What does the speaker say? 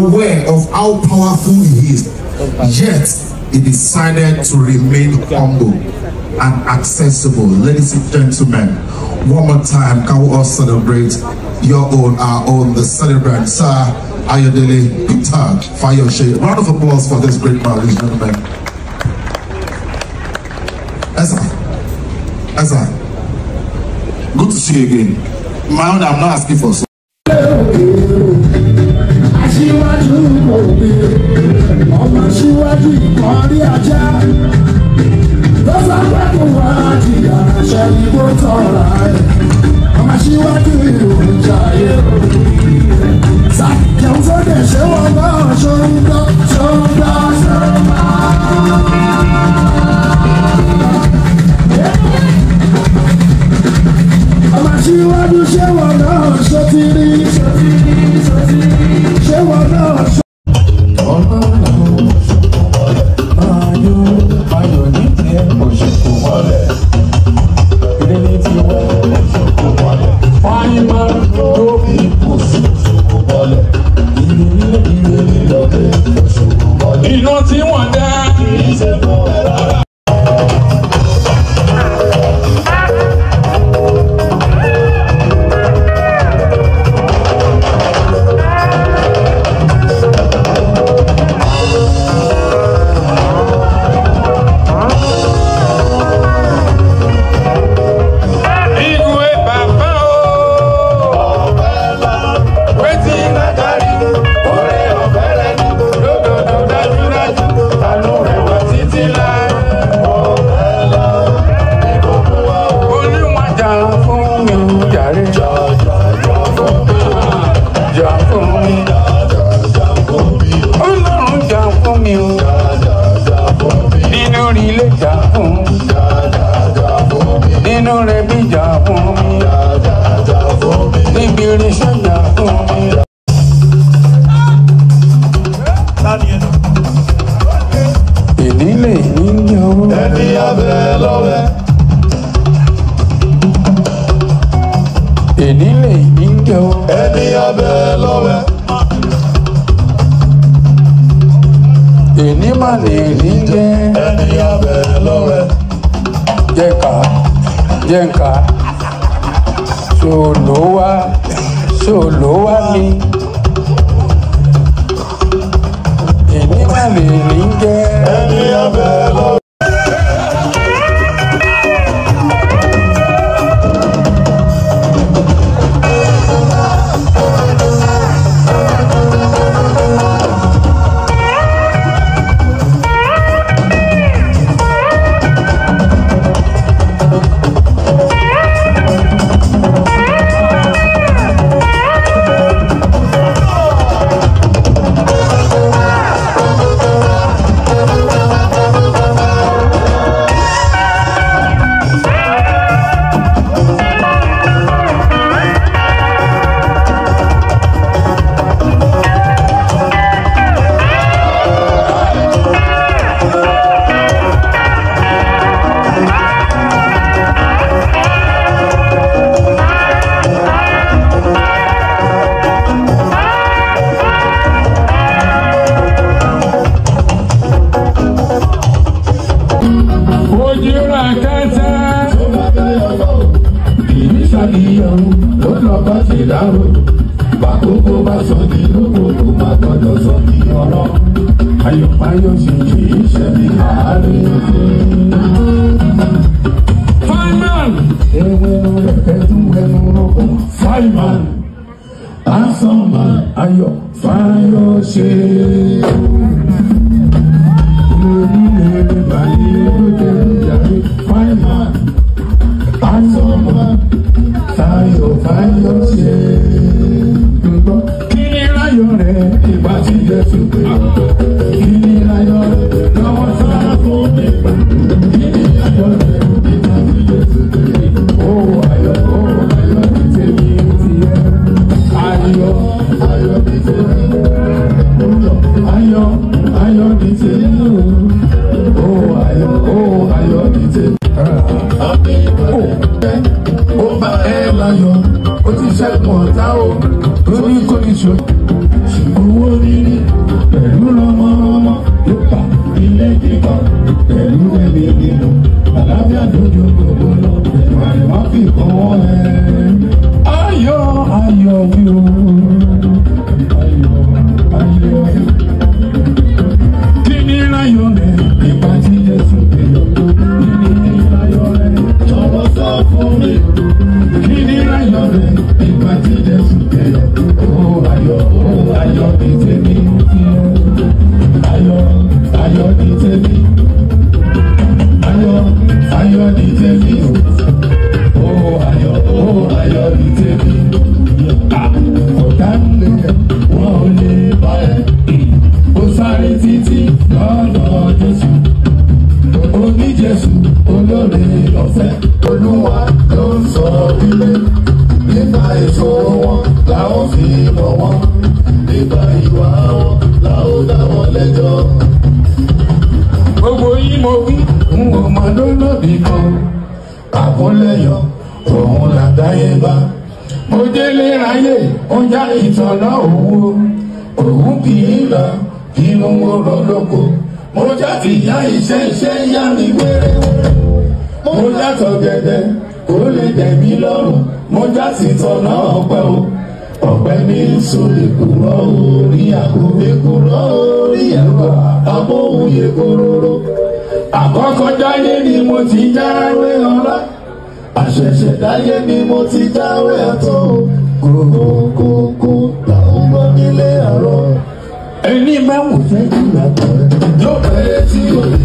aware of how powerful he is, yet he decided to remain humble and accessible. Ladies and gentlemen, one more time, can we all celebrate your own, our own, the celebrant, Sir Ayodele Peter Fayose. Round of applause for this great man, ladies and gentlemen. Esa, good to see you again. My own, I'm not asking for so. Jenka, Solowa mi, Enima le linge, Eni abelo. Ó bá ẹ láyọ̀, ó ti ṣẹ́gun ayọ̀ ní tèmi o, ayọ̀ ní tèmi. Ọ̀tá ń lé wọn ò lè bá ẹ. Ó sáré títí lọ́dọ̀ Jésù. Oní Jésù olóore ọ̀fẹ́. Olúwa ló ń sọ wípé nípa èso wọn la ó fi mọ̀ wọ́n. Nípa ìwà wọn la ó dá wọn lẹ́jọ́. Gbogbo yìí mo wí n ò mọ lólóbì kan. Àkúnlẹ̀yọ̀ òun làdáyébá. Mo délé ráyè ó já ìtọ̀nà òwò. Òun kì í lọ inú oró lóko. Mo já ti yá iṣẹ́ yá mi wéréwéré. Mo já tọ̀gẹ̀dẹ̀ kó lè dẹ̀mí lọ́rùn. Mo já ti tọ̀nà ọ̀pẹ o. Ọ̀pẹ ní sólèkùrọ̀ orí àkóbékùrọ̀ orí ẹ̀rọ abóhùnyè kòróró. Àkọ́kọ́ dáyé ni mo ti jáwé ọlá. Àṣẹ̀ṣẹ̀ dáyé ni mo ti jáwé àtọ́. Kókókókó làwọn bọ́ nílé àárọ̀. Ẹni máa wò fẹ́ kí n gbàgbọ́ rẹ̀ yóò bẹ̀rẹ̀ tí o lè.